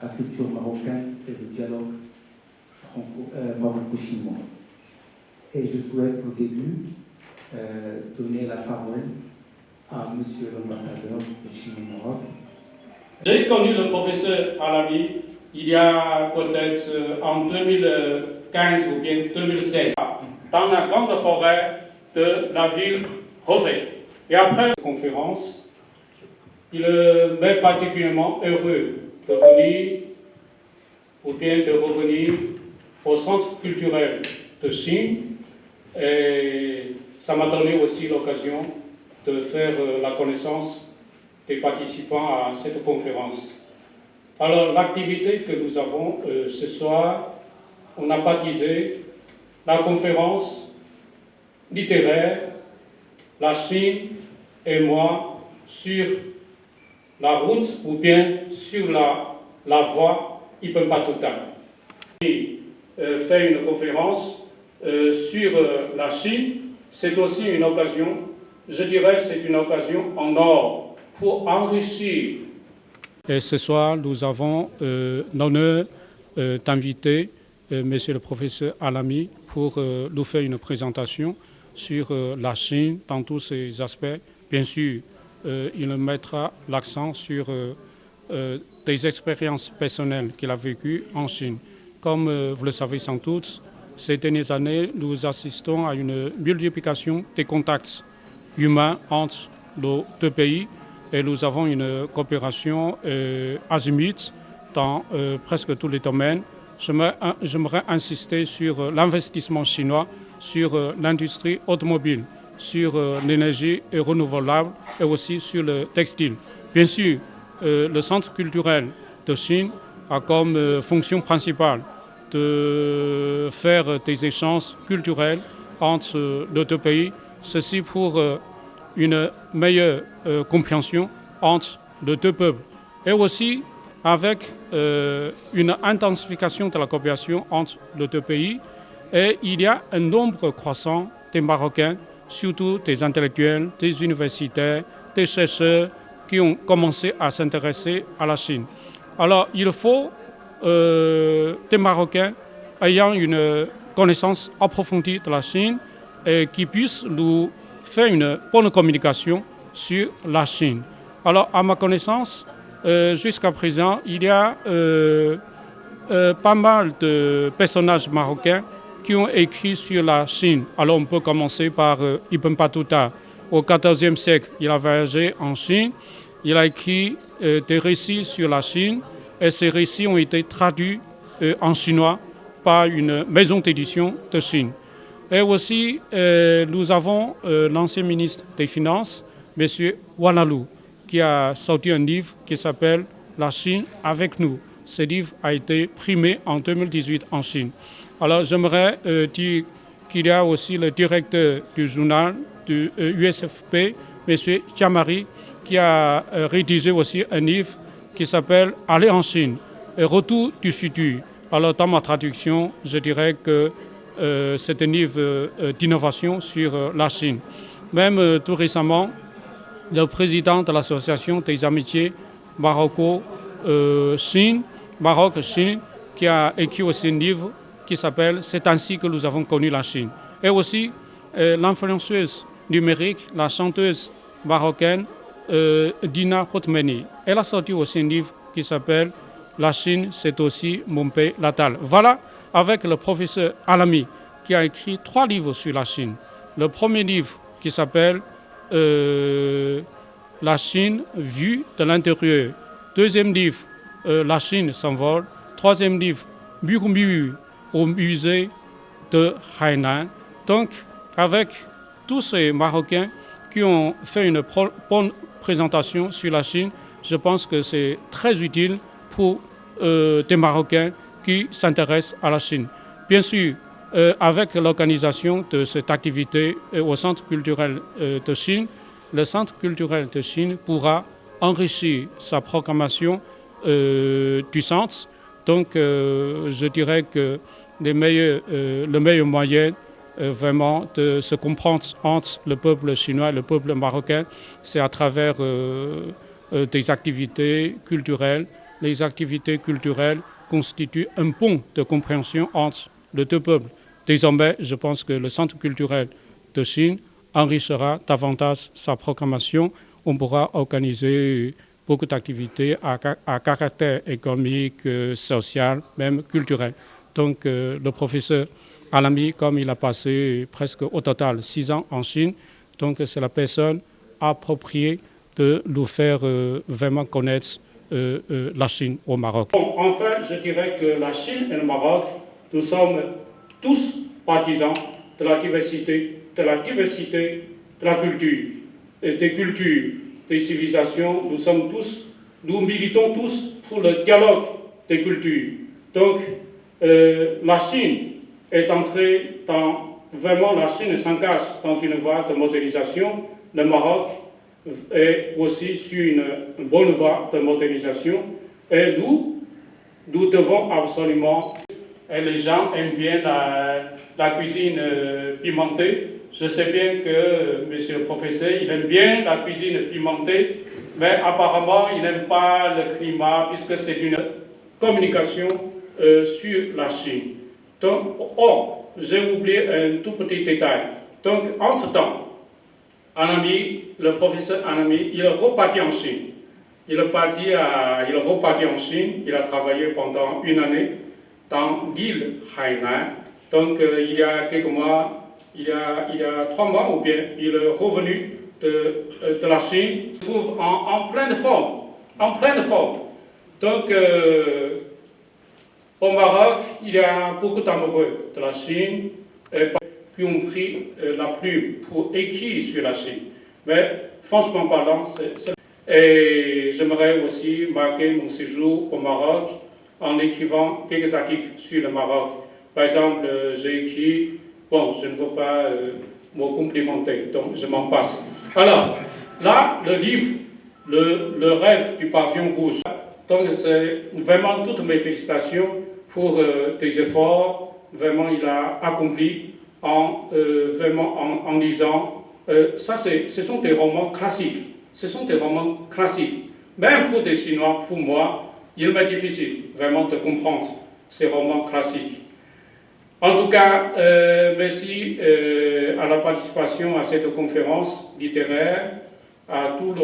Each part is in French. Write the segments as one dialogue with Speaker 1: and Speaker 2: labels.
Speaker 1: la culture marocaine et le dialogue maroco-chinois. Et je souhaite au début donner la parole à Monsieur l'ambassadeur de Chine au Maroc.
Speaker 2: J'ai connu le professeur Alami il y a peut-être en 2015 ou bien 2016 dans la grande forêt de la ville Rovey. Et après la conférence, il m'est particulièrement heureux de venir ou bien de revenir au centre culturel de Chine. Et ça m'a donné aussi l'occasion de faire la connaissance des participants à cette conférence. Alors, l'activité que nous avons ce soir, on a baptisé la conférence littéraire La Chine et moi sur la route ou bien sur la voie Ibn Battuta. Et fait une conférence sur la Chine, c'est aussi une occasion, je dirais que c'est une occasion en or pour enrichir. Et ce soir, nous avons l'honneur d'inviter Monsieur le professeur Alami pour nous faire une présentation sur la Chine dans tous ses aspects. Bien sûr, il mettra l'accent sur des expériences personnelles qu'il a vécues en Chine. Comme vous le savez sans doute, ces dernières années, nous assistons à une multiplication des contacts humains entre nos deux pays et nous avons une coopération azimut dans presque tous les domaines. J'aimerais insister sur l'investissement chinois, sur l'industrie automobile, sur l'énergie renouvelable et aussi sur le textile. Bien sûr, le Centre culturel de Chine a comme fonction principale de faire des échanges culturels entre nos deux pays, ceci pour une meilleure compréhension entre les deux peuples et aussi avec une intensification de la coopération entre les deux pays. Et il y a un nombre croissant des Marocains, surtout des intellectuels, des universitaires, des chercheurs qui ont commencé à s'intéresser à la Chine. Alors il faut des Marocains ayant une connaissance approfondie de la Chine et qui puissent nous faire une bonne communication sur la Chine. Alors, à ma connaissance, jusqu'à présent, il y a pas mal de personnages marocains qui ont écrit sur la Chine. Alors, on peut commencer par Ibn Battuta. Au XIVe siècle, il a voyagé en Chine. Il a écrit des récits sur la Chine et ces récits ont été traduits en chinois par une maison d'édition de Chine. Et aussi, nous avons l'ancien ministre des Finances, M. Wan Alou, qui a sorti un livre qui s'appelle « La Chine avec nous ». Ce livre a été primé en 2018 en Chine. Alors, j'aimerais dire qu'il y a aussi le directeur du journal du USFP, M. Chamari, qui a rédigé aussi un livre qui s'appelle « Aller en Chine, retour du futur ». Alors, dans ma traduction, je dirais que c'est un livre d'innovation sur la Chine. Même tout récemment, le président de l'association des amitiés Maroc-Chine, qui a écrit aussi un livre qui s'appelle « C'est ainsi que nous avons connu la Chine ». Et aussi l'influenceuse numérique, la chanteuse marocaine Dina Hotmeni. Elle a sorti aussi un livre qui s'appelle « La Chine, c'est aussi mon pays natal ». Voilà, avec le professeur Alami, qui a écrit 3 livres sur la Chine. Le premier livre qui s'appelle La Chine vue de l'intérieur. Deuxième livre, La Chine s'envole. Troisième livre, Murmure au musée de Hainan. Donc, avec tous ces Marocains qui ont fait une bonne présentation sur la Chine, je pense que c'est très utile pour des Marocains qui s'intéressent à la Chine. Bien sûr, avec l'organisation de cette activité au Centre culturel de Chine, le Centre culturel de Chine pourra enrichir sa programmation du centre. Donc, je dirais que le meilleur moyen vraiment de se comprendre entre le peuple chinois et le peuple marocain, c'est à travers des activités culturelles les activités culturelles constituent un pont de compréhension entre les deux peuples. Désormais, je pense que le Centre culturel de Chine enrichira davantage sa programmation. On pourra organiser beaucoup d'activités à caractère économique, social, même culturel. Donc le professeur Alami, comme il a passé presque au total 6 ans en Chine, donc c'est la personne appropriée de nous faire vraiment connaître la Chine au Maroc. Bon, enfin, je dirais que la Chine et le Maroc, nous sommes tous partisans de la diversité, de la culture, des cultures, des civilisations. Nous militons tous pour le dialogue des cultures. Donc, la Chine est entrée la Chine s'engage dans une voie de modernisation. Le Maroc est aussi sur une bonne voie de modernisation. Et nous devons absolument, et les gens aiment bien la cuisine pimentée. Je sais bien que monsieur le professeur, il aime bien la cuisine pimentée, mais apparemment, il n'aime pas le climat, puisque c'est une communication sur la Chine. Donc, j'ai oublié un tout petit détail. Donc, entre-temps, le professeur Anami, il est reparti en Chine. Il est reparti en Chine. Il a travaillé pendant 1 année dans l'île Hainan. Donc, il y a quelques mois, il y a 3 mois ou bien, il est revenu de la Chine. Il se trouve en pleine forme. En pleine forme. Donc, au Maroc, il y a beaucoup d'amoureux de la Chine qui ont pris la plume pour écrire sur la Chine. Mais franchement parlant, et j'aimerais aussi marquer mon séjour au Maroc en écrivant quelques articles sur le Maroc. Par exemple, j'ai écrit, je ne veux pas me complimenter, donc je m'en passe. Alors, là, le livre, le rêve du pavillon rouge. Donc, c'est vraiment toutes mes félicitations pour des efforts, vraiment il a accompli en lisant. Ce sont des romans classiques. Ce sont des romans classiques. Même pour des Chinois, pour moi, il m'est difficile vraiment de comprendre ces romans classiques. En tout cas, merci à la participation à cette conférence littéraire, à tous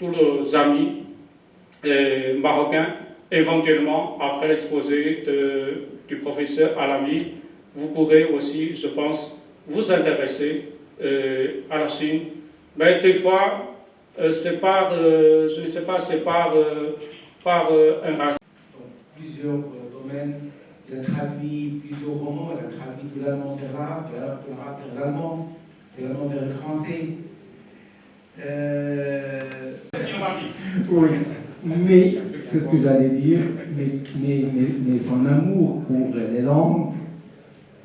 Speaker 2: nos amis marocains. Éventuellement, après l'exposé du professeur Alami, vous pourrez aussi, je pense, vous intéresser à la Chine. Mais des fois, c'est par, je ne sais pas, c'est par un racisme.
Speaker 1: Plusieurs domaines, il a traduit plusieurs romans, il a traduit de l'allemand vers l'arabe, de l'arabe vers l'allemand, de l'allemand vers le français. Oui. Mais, c'est ce que j'allais dire, mais son amour pour les langues,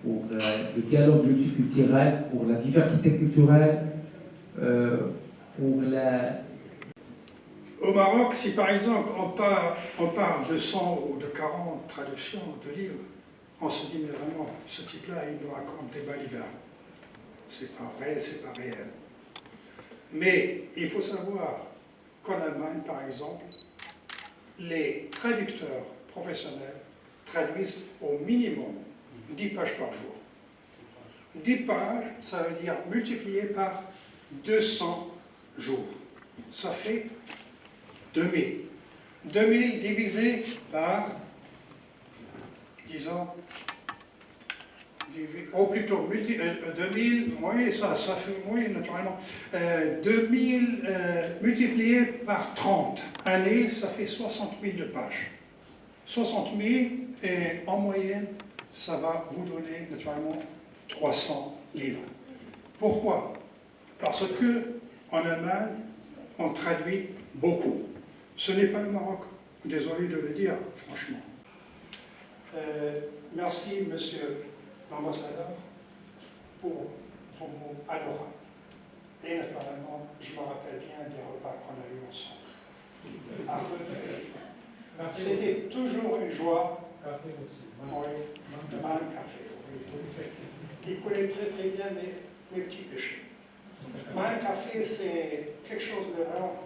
Speaker 1: pour le dialogue multiculturel, pour la diversité culturelle, pour la...
Speaker 3: Au Maroc, si par exemple on parle de 100 ou de 40 traductions de livres, on se dit, mais vraiment, ce type-là, il nous raconte des balivernes. C'est pas vrai, c'est pas réel. Mais il faut savoir qu'en Allemagne, par exemple, les traducteurs professionnels traduisent au minimum 10 pages par jour. 10 pages, ça veut dire multiplié par 200 jours. Ça fait 2000. 2000 divisé par, disons, ou plutôt 2000, oui, ça fait, oui, naturellement, 2000 multiplié par 30 années, ça fait 60 000 pages. 60 000, et en moyenne, ça va vous donner naturellement 300 livres. Pourquoi? Parce que en Allemagne, on traduit beaucoup. Ce n'est pas le Maroc. Désolé de le dire, franchement. Merci, monsieur l'ambassadeur, pour vos mots adorables. Et naturellement, je me rappelle bien des repas qu'on a eus ensemble. C'était toujours une joie. Café aussi. Oui, un café. Oui. Il connaît très très bien mes petits péchés. Un café, c'est quelque chose de vraiment...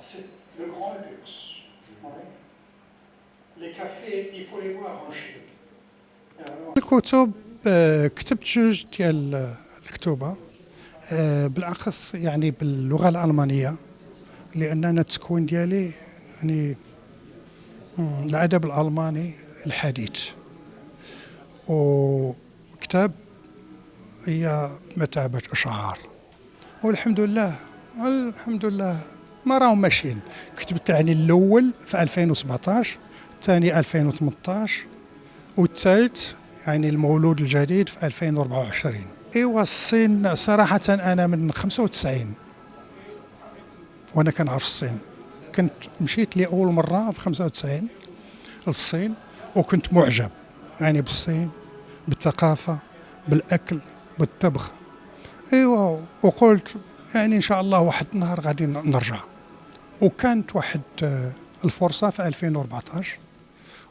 Speaker 3: c'est le grand luxe. les cafés, il faut les voir en Chine.
Speaker 4: الكتب كتبت جوج ديال الكتوبة بالأخص يعني باللغة الألمانية، لأن أنا التكوين ديالي يعني الأدب الألماني الحديث، وكتاب هي متابة أشعار، والحمد لله ما راهم ماشيين. كتبت يعني الأول في 2017، الثاني 2018، والثالث يعني المولود الجديد في 2024. ايوا الصين صراحة أنا من 95 وأنا كنعرف الصين. كنت مشيت لأول مرة في 95 للصين، وكنت معجب يعني بالصين، بالثقافة، بالأكل، بالطبخ. ايوا وقلت يعني إن شاء الله واحد النهار غادي نرجع. وكانت واحد الفرصة في 2014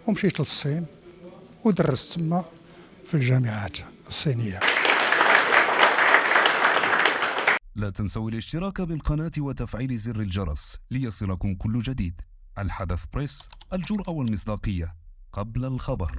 Speaker 4: ومشيت للصين ودرست تما في الجامعات الصينية.
Speaker 5: لا تنسوا الاشتراك بالقناة وتفعيل زر الجرس ليصلكم كل جديد. الحدث بريس، الجرأة والمصداقية قبل الخبر.